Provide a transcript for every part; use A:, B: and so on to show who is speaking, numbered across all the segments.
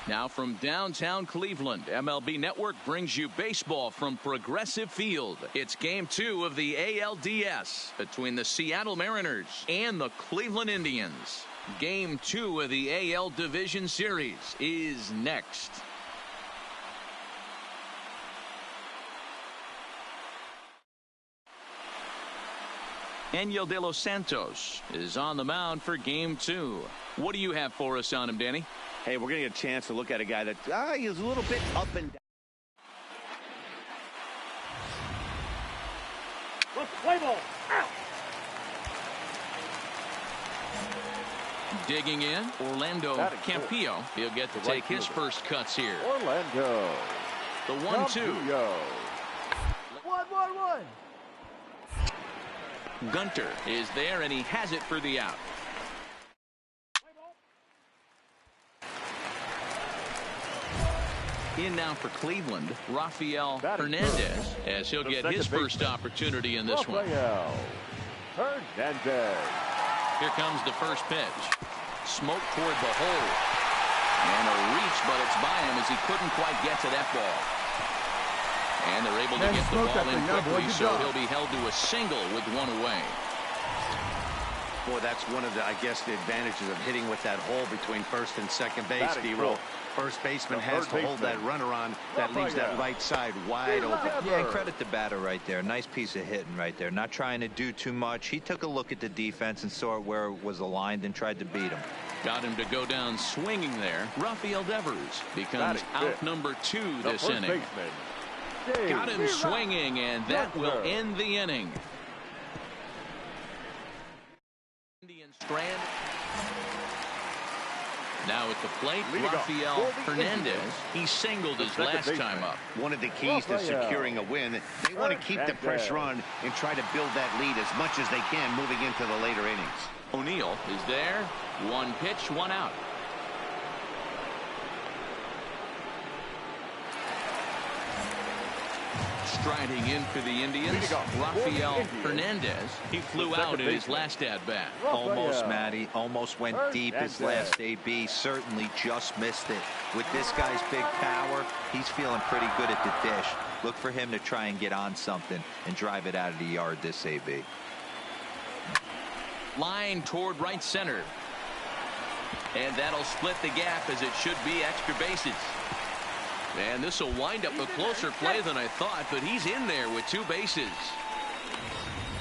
A: Now from downtown Cleveland, MLB Network brings you baseball from Progressive Field. It's Game 2 of the ALDS between the Seattle Mariners and the Cleveland Indians. Game 2 of the AL Division Series is next. Enyel De Los Santos is on the mound for Game 2. What do you have for us on him, Danny?
B: Hey, we're going to get a chance to look at a guy that he's a little bit up and down.
C: Play ball.
A: Digging in, Orlando Campillo. He'll get to take his first cuts here.
C: Orlando.
A: The 1-2.
C: 1-1-1.
A: Gunter is there, and he has it for the out. In now for Cleveland, Rafael Hernandez, as he'll get his first opportunity in this one.
C: Hernandez.
A: Here comes the first pitch. Smoke toward the hole. And a reach, but it's by him as he couldn't quite get to that ball. And they're able to get the ball in quickly, so he'll be held to a single with one away.
B: Boy, that's one of the, I guess, the advantages of hitting with that hole between first and second base, D-Roll. First baseman has to hold that runner on that leaves that right side wide open.
D: Yeah, and credit the batter right there. Nice piece of hitting right there. Not trying to do too much. He took a look at the defense and saw where it was aligned and tried to beat him.
A: Got him to go down swinging there. Rafael Devers becomes out number 2 this inning. Got him swinging, and that will end the inning. Indian strand. Now at the plate, Rafael Hernandez. He singled his last time up.
B: One of the keys to securing a win, they want to keep the pressure on and try to build that lead as much as they can moving into the later innings.
A: O'Neill is there. One pitch, one out. Striding in for the Indians, Rafael Hernandez. He flew out in his last at-bat.
D: Almost, Matty. Almost went deep his last AB. Certainly just missed it. With this guy's big power, he's feeling pretty good at the dish. Look for him to try and get on something and drive it out of the yard this AB.
A: Line toward right center. And that'll split the gap as it should be extra bases. And this will wind up a closer play than I thought, but he's in there with 2 bases.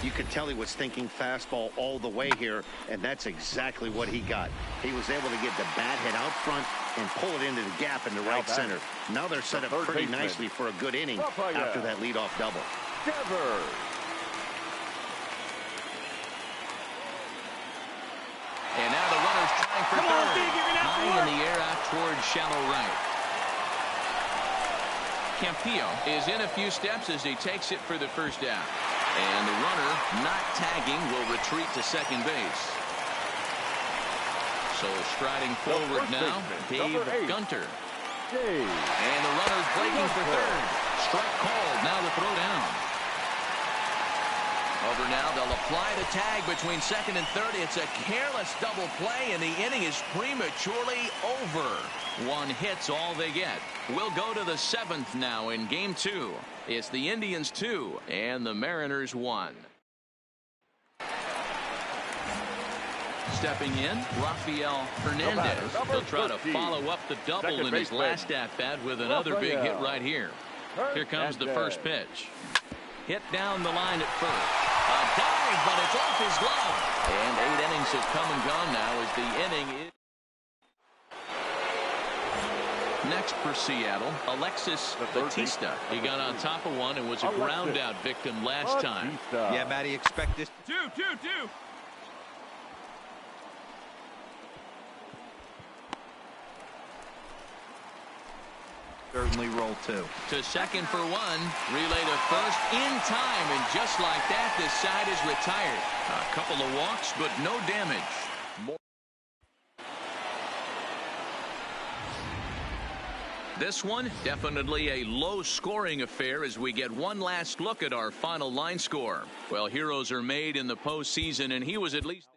B: You could tell he was thinking fastball all the way here, and that's exactly what he got. He was able to get the bat hit out front and pull it into the gap in the right center. Now they're set up pretty nicely for a good inning after that leadoff double.
A: And now the runner's trying for third. High in the air out towards shallow right. Campillo is in a few steps as he takes it for the first out. And the runner, not tagging, will retreat to second base. So striding forward now, Dave Gunter. And the runner's breaking for third. Strike called, now the throw down. Over now, they'll apply the tag between second and third. It's a careless double play, and the inning is prematurely over. 1 hit's all they get. We'll go to the 7th now in Game 2. It's the Indians 2 and the Mariners 1. Stepping in, Rafael Hernandez. He'll try to follow up the double in his last at-bat with another big hit right here. Here comes the first pitch. Hit down the line at first. A dive, but it's off his glove. And 8 innings have come and gone now as the inning is. Next for Seattle, Alexis Batista. He got on top of one and was a ground out victim last time.
D: Yeah, Matty, expect this.
C: 2-2-2.
D: Certainly roll 2.
A: To second for 1. Relay to first in time, and just like that, this side is retired. A couple of walks, but no damage. This one, definitely a low-scoring affair as we get one last look at our final line score. Well, heroes are made in the postseason, and he was at least...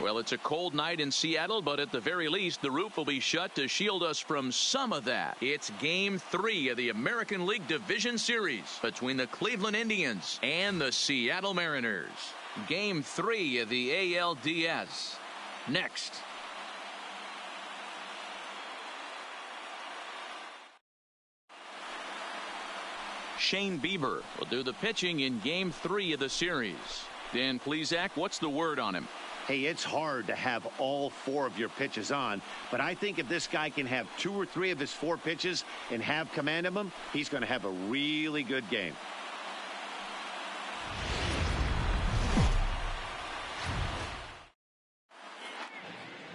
A: Well, it's a cold night in Seattle, but at the very least, the roof will be shut to shield us from some of that. It's Game 3 of the American League Division Series between the Cleveland Indians and the Seattle Mariners. Game 3 of the ALDS. Next. Shane Bieber will do the pitching in Game 3 of the series. Dan Plesac, what's the word on him?
B: Hey, it's hard to have all 4 of your pitches on, but I think if this guy can have 2 or 3 of his 4 pitches and have command of them, he's going to have a really good game.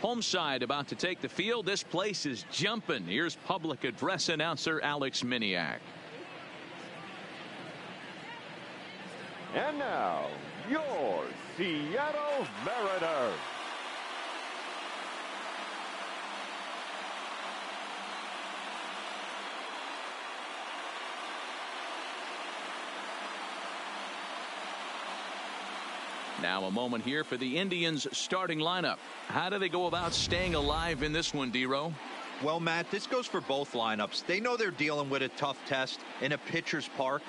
A: Home side about to take the field. This place is jumping. Here's public address announcer Alex Miniak.
C: And now, your Seattle Mariners.
A: Now a moment here for the Indians starting lineup. How do they go about staying alive in this one, D-Row?
D: Well, Matt, this goes for both lineups. They know they're dealing with a tough test in a pitcher's park,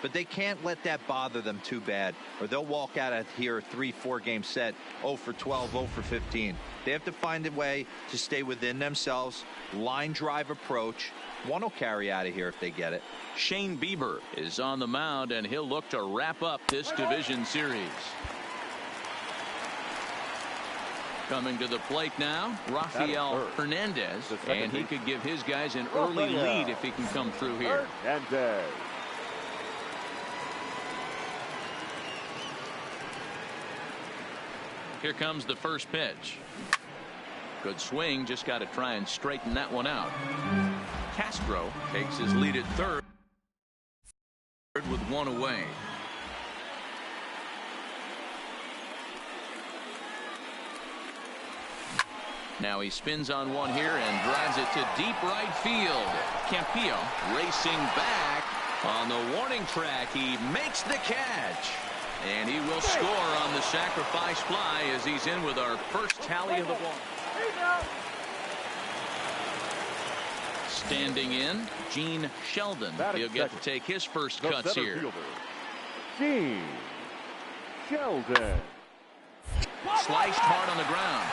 D: but they can't let that bother them too bad, or they'll walk out of here a 3-4 game set 0 for 12, 0 for 15. They have to find a way to stay within themselves, line drive approach. One will carry out of here if they get it.
A: Shane Bieber is on the mound, and he'll look to wrap up this division series. Coming to the plate now, Rafael Hernandez, and he could give his guys an early lead if he can come through here. Here comes the first pitch. Good swing, just got to try and straighten that one out. Castro takes his lead at third with 1 away. Now he spins on one here and drives it to deep right field. Campillo racing back on the warning track. He makes the catch. And he will score on the sacrifice fly as he's in with our first tally of the ball. Standing in, Gene Sheldon. He'll get to take his first cuts here.
C: Gene Sheldon.
A: Sliced hard on the ground.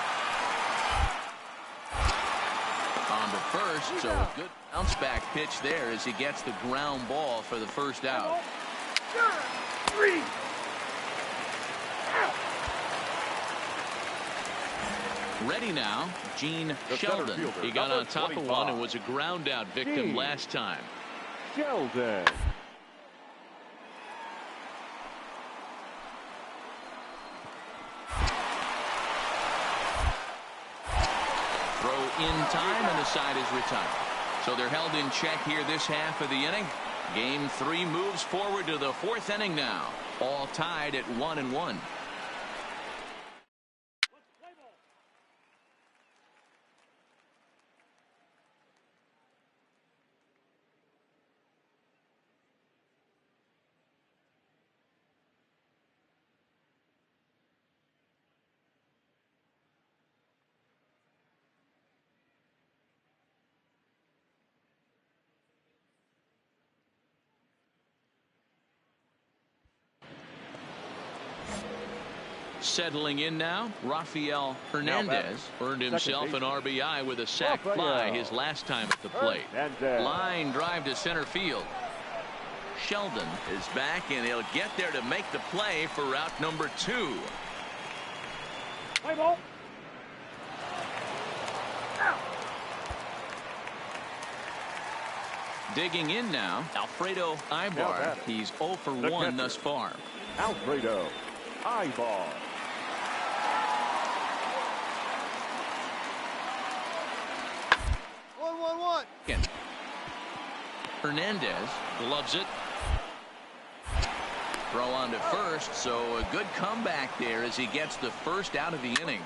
A: On to first, so a good bounce back pitch there as he gets the ground ball for the first out. Ready now, Gene Sheldon. He got on top of one and was a ground out victim last time.
C: Sheldon.
A: Throw in time and the side is retired. So they're held in check here this half of the inning. Game 3 moves forward to the 4th inning now. All tied at 1-1. Settling in now, Rafael Hernandez earned himself an RBI with a sac fly his last time at the plate. Line drive to center field. Sheldon is back, and he'll get there to make the play for route number 2.
C: Play ball.
A: Digging in now, Alfredo Ibar. He's 0 for 1 thus far.
C: Alfredo Ibar.
A: Hernandez gloves it. Throw on to first, so a good comeback there as he gets the first out of the inning.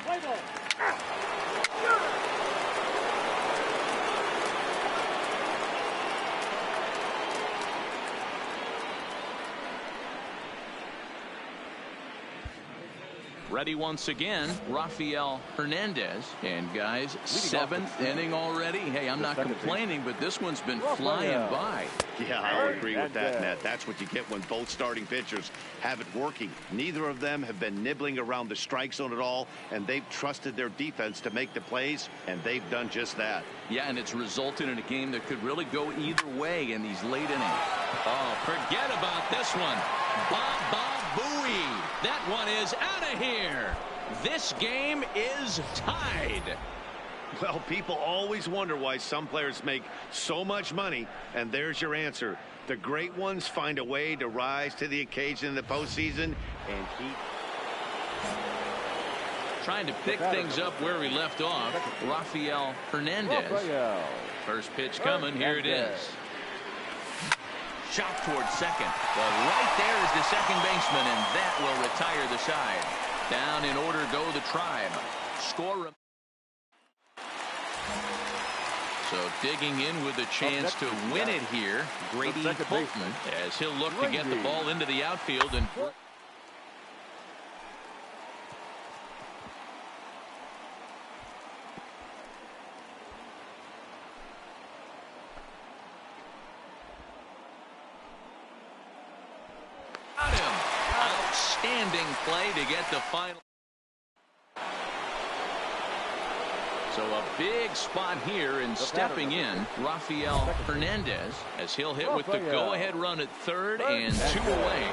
A: Ready once again, Rafael Hernandez. And guys, 7th inning already. Hey, I'm not complaining, but this one's been flying by.
B: Yeah, I'll agree with that, Matt. That's what you get when both starting pitchers have it working. Neither of them have been nibbling around the strike zone at all, and they've trusted their defense to make the plays, and they've done just that.
A: Yeah, and it's resulted in a game that could really go either way in these late innings. Oh, forget about this one. Baba Booey. That one is out of here. This game is tied.
B: Well, people always wonder why some players make so much money, and there's your answer. The great ones find a way to rise to the occasion in the postseason, and
A: trying to pick things up where we left off, Rafael Hernandez. First pitch coming. Here it is. Shot towards second. Well, right there is the second baseman, and that will retire the side. Down in order go the Tribe. Score. So digging in with a chance to win it here, Grady Pultman, as he'll look to get the ball into the outfield. And outstanding play to get the final. So a big spot here, and stepping in, Rafael Hernandez, as he'll hit with the go-ahead run at third and 2 away.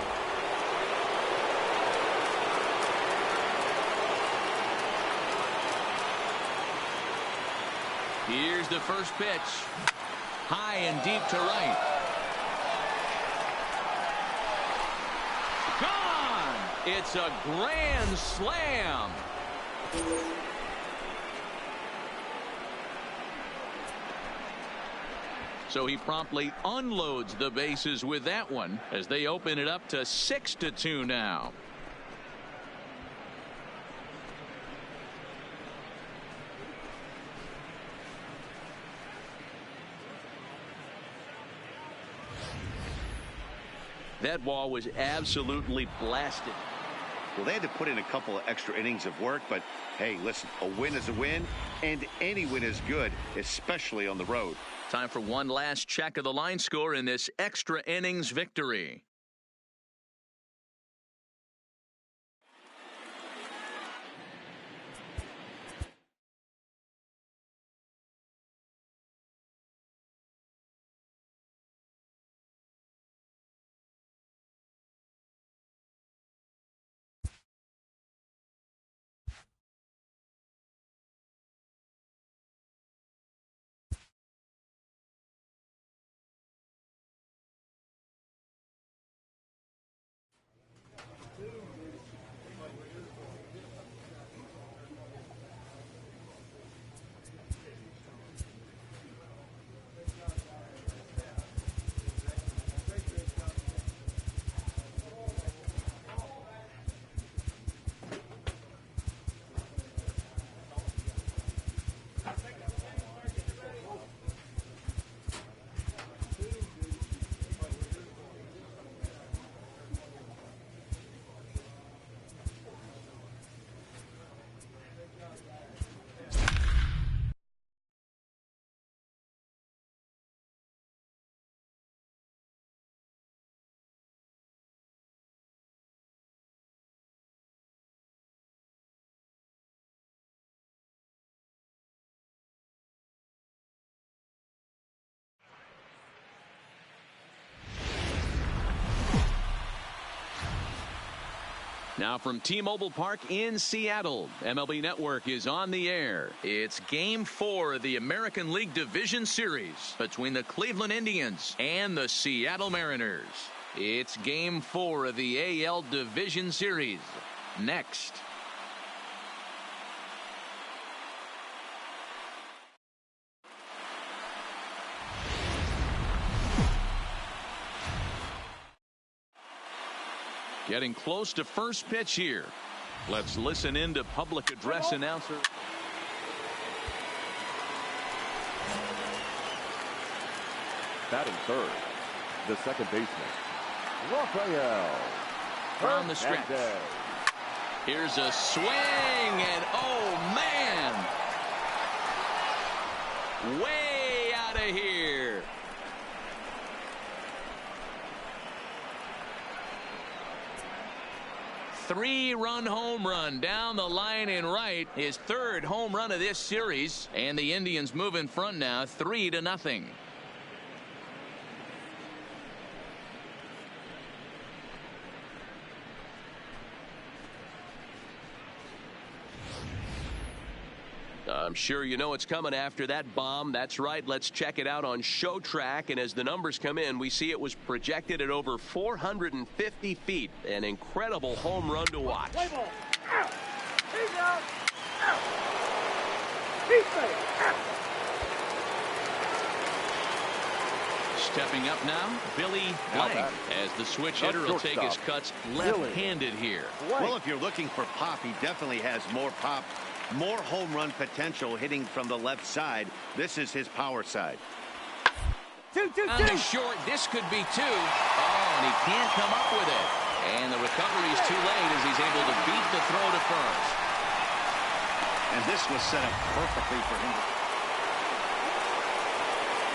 A: Here's the first pitch. High and deep to right. Gone! It's a grand slam. So he promptly unloads the bases with that one as they open it up to 6-2 now. That ball was absolutely blasted.
B: Well, they had to put in a couple of extra innings of work, but hey, listen, a win is a win, and any win is good, especially on the road.
A: Time for one last check of the line score in this extra innings victory. Now from T-Mobile Park in Seattle, MLB Network is on the air. It's Game 4 of the American League Division Series between the Cleveland Indians and the Seattle Mariners. It's Game 4 of the AL Division Series. Next. Getting close to first pitch here. Let's listen in to public address announcer.
C: Batting third, the second baseman, Rafael
A: From the stretch. Here's a swing, and oh, man. Way out of here. Three-run home run down the line in right. His third home run of this series. And the Indians move in front now 3-0.
E: I'm sure you know it's coming after that bomb. That's right. Let's check it out on ShowTrack. And as the numbers come in, we see it was projected at over 450 feet. An incredible home run to watch.
A: Stepping up now, Billy Blank, as the switch hitter will take his cuts left-handed here.
B: Well, if you're looking for pop, he definitely has more pop. More home run potential hitting from the left side. This is his power side.
A: On the short, this could be two. Oh, and he can't come up with it. And the recovery is too late as he's able to beat the throw to first.
B: And this was set up perfectly for him.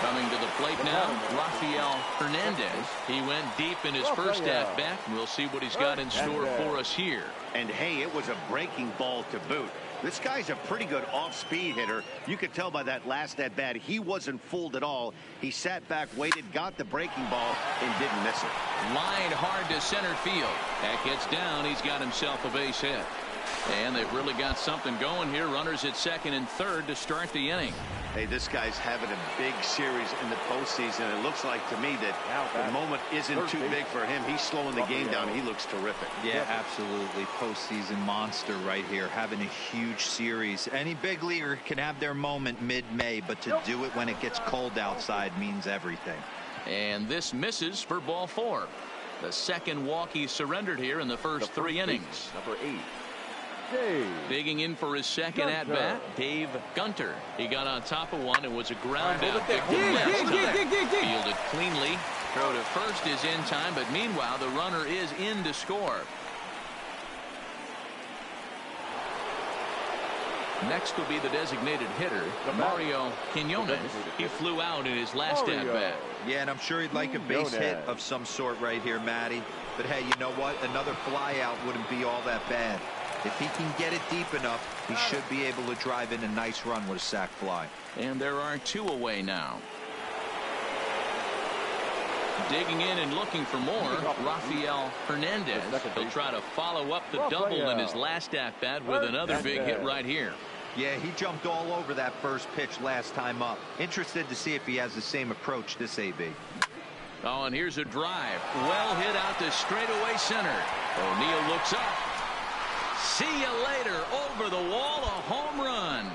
A: Coming to the plate now, Rafael Hernandez. He went deep in his first at-bat. We'll see what he's got in store for us here.
B: And hey, it was a breaking ball to boot. This guy's a pretty good off-speed hitter. You could tell by that last at-bat he wasn't fooled at all. He sat back, waited, got the breaking ball, and didn't miss it.
A: Line hard to center field. That gets down. He's got himself a base hit. And they've really got something going here. Runners at second and third to start the inning.
B: Hey, this guy's having a big series in the postseason. It looks like to me that the moment isn't too big for him. He's slowing the game down. He looks terrific.
D: Yeah, absolutely. Postseason monster right here, having a huge series. Any big leaguer can have their moment mid-May, but to do it when it gets cold outside means everything.
A: And this misses for ball four. The second walk he surrendered here in the first three innings.
C: Number 8.
A: Digging in for his second at-bat, Dave Gunter. He got on top of one and was a ground out victim last time. Fielded cleanly. Throw to first is in time, but meanwhile the runner is in to score. Next will be the designated hitter, Mario Quinones. He flew out in his last at-bat.
D: Yeah, and I'm sure he'd like a base hit of some sort right here, Matty. But hey, you know what? Another fly out wouldn't be all that bad. If he can get it deep enough, he should be able to drive in a nice run with a sac fly.
A: And there are two away now. Digging in and looking for more, Rafael Hernandez. He'll try to follow up the double in his last at-bat with another big hit right here.
D: Yeah, he jumped all over that first pitch last time up. Interested to see if he has the same approach this AB.
A: Oh, and here's a drive. Well hit out to straightaway center. O'Neill looks up. See you later. Over the wall, a home run.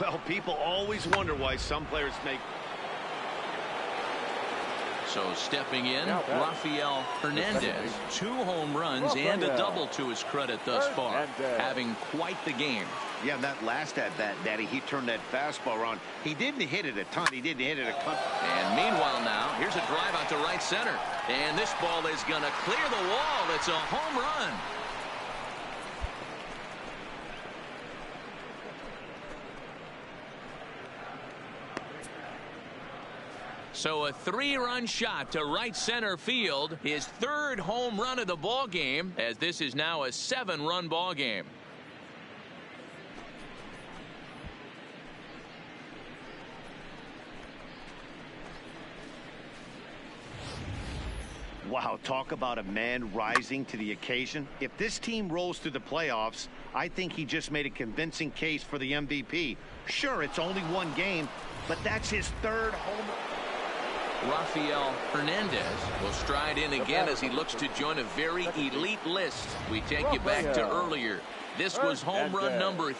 B: Well, people always wonder why some players make.
A: So stepping in, Rafael Hernandez. 2 home runs and a double to his credit thus far. Having quite the game.
B: Yeah, that last at-bat, Daddy, he turned that fastball around. He didn't hit it a ton. He didn't hit it a ton.
A: And meanwhile now, here's a drive out to right center. And this ball is going to clear the wall. It's a home run. So a 3-run shot to right center field. His third home run of the ball game, as this is now a 7-run ball game.
B: Wow, talk about a man rising to the occasion. If this team rolls through the playoffs, I think he just made a convincing case for the MVP. Sure, it's only one game, but that's his third home run.
A: Rafael Hernandez will stride in again as he looks to join a very elite list. We take you back to earlier. This was home run number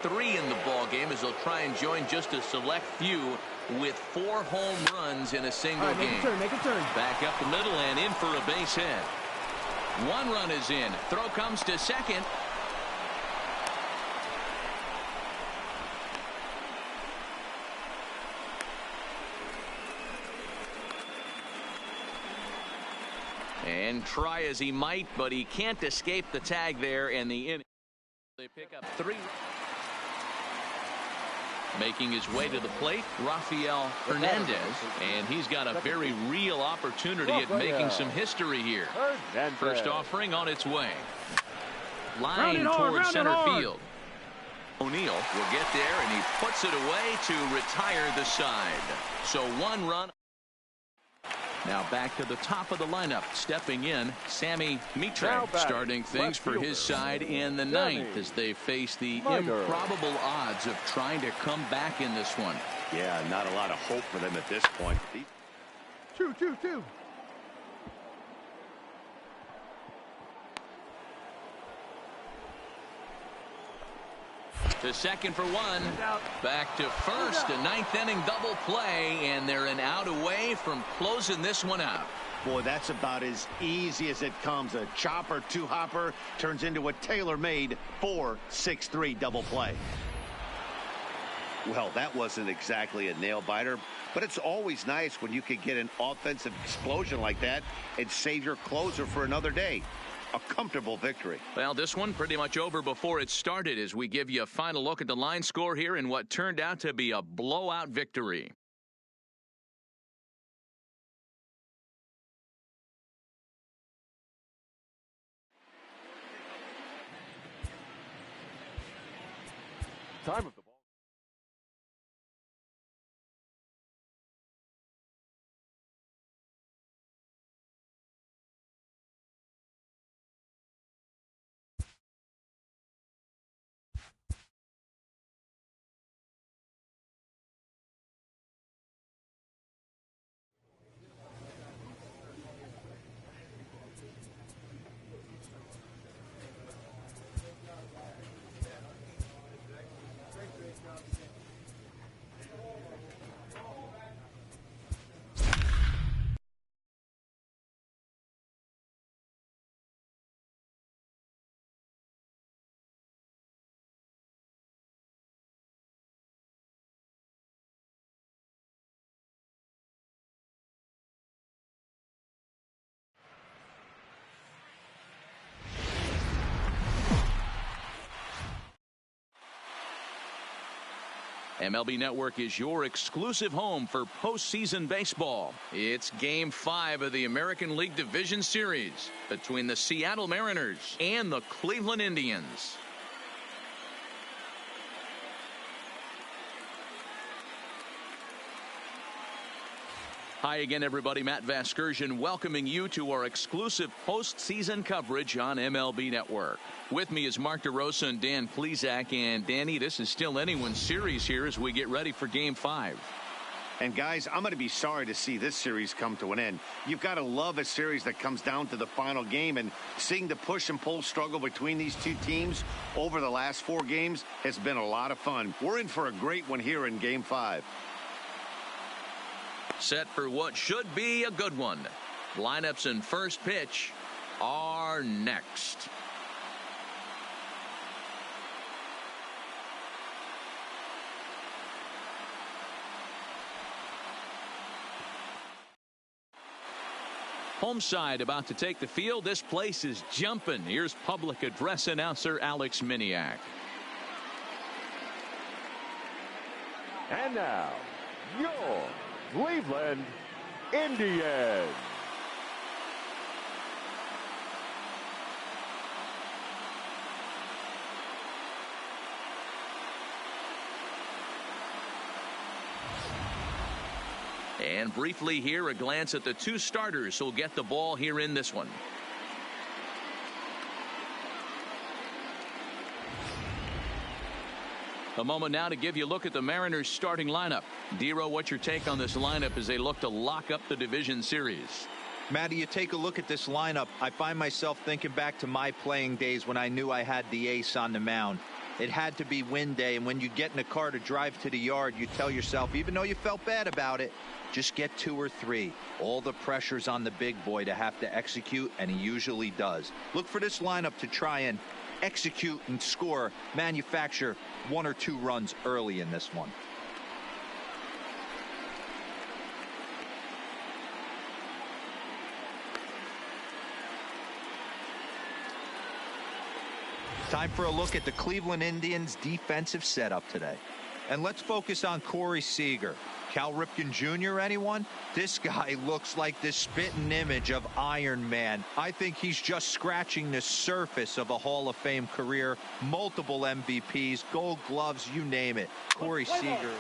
A: 3 in the ball game as they'll try and join just a select few with 4 home runs in a single game.
F: Make a turn.
A: Back up the middle and in for a base hit. 1 run is in. Throw comes to second. And try as he might, but he can't escape the tag there, and the inning. They pick up 3. Making his way to the plate, Rafael Hernandez, and he's got a very real opportunity at making some history here. First offering on its way. Line towards center field. O'Neill will get there, and he puts it away to retire the side. So 1 run. Now back to the top of the lineup. Stepping in, Sammy Mitra, starting things for his side in the 9th as they face the improbable odds of trying to come back in this one.
B: Yeah, not a lot of hope for them at this point.
C: 2-2-2.
A: To second for 1. Back to first. A 9th inning double play, and they're an out away from closing this one out.
B: Boy, that's about as easy as it comes. A chopper, 2-hopper turns into a tailor-made 4-6-3 double play. Well, that wasn't exactly a nail-biter, but it's always nice when you can get an offensive explosion like that and save your closer for another day. A comfortable victory.
A: Well, this one pretty much over before it started as we give you a final look at the line score here in what turned out to be a blowout victory.
C: Time of the ball.
A: MLB Network is your exclusive home for postseason baseball. It's Game 5 of the American League Division Series between the Seattle Mariners and the Cleveland Indians. Hi again, everybody. Matt Vasgersian welcoming you to our exclusive postseason coverage on MLB Network. With me is Mark DeRosa and Dan Plesac. And Danny, this is still anyone's series here as we get ready for Game 5.
B: And guys, I'm going to be sorry to see this series come to an end. You've got to love a series that comes down to the final game, and seeing the push and pull struggle between these two teams over the last 4 games has been a lot of fun. We're in for a great one here in Game 5.
A: Set for what should be a good one. Lineups and first pitch are next. Home side about to take the field. This place is jumping. Here's public address announcer Alex Miniak.
C: And now, your Cleveland Indians.
A: And briefly here, a glance at the 2 starters who'll get the ball here in this one. A moment now to give you a look at the Mariners starting lineup. Dero, what's your take on this lineup as they look to lock up the division series?
D: Matty, you take a look at this lineup. I find myself thinking back to my playing days when I knew I had the ace on the mound. It had to be win day, and when you get in a car to drive to the yard, you tell yourself, even though you felt bad about it, just get 2 or 3. All the pressure's on the big boy to have to execute, and he usually does. Look for this lineup to try and execute and score, manufacture 1 or 2 runs early in this one. Time for a look at the Cleveland Indians defensive setup today. And let's focus on Corey Seager. Cal Ripken Jr., anyone? This guy looks like the spitting image of Iron Man. I think he's just scratching the surface of a Hall of Fame career. Multiple MVPs, Gold Gloves, you name it. Corey Seager.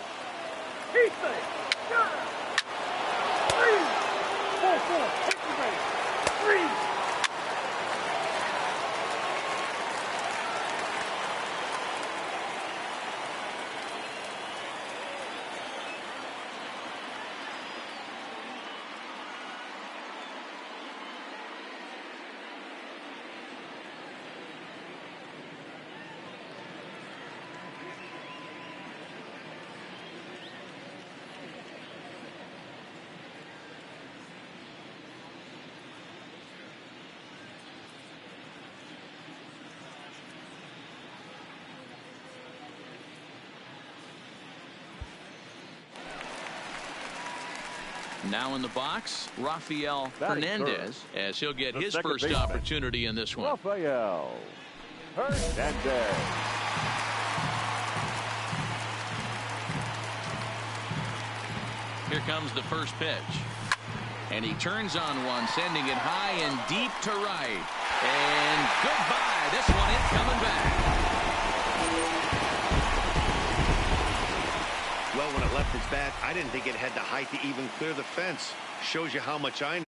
A: Now in the box, Rafael Hernandez, as he'll get his first opportunity in this one.
C: Rafael Hernandez.
A: Here comes the first pitch. And he turns on one, sending it high and deep to right. And goodbye. This one ain't coming back.
B: Well, when it left its bat, I didn't think it had the height to even clear the fence. Shows you how much I know.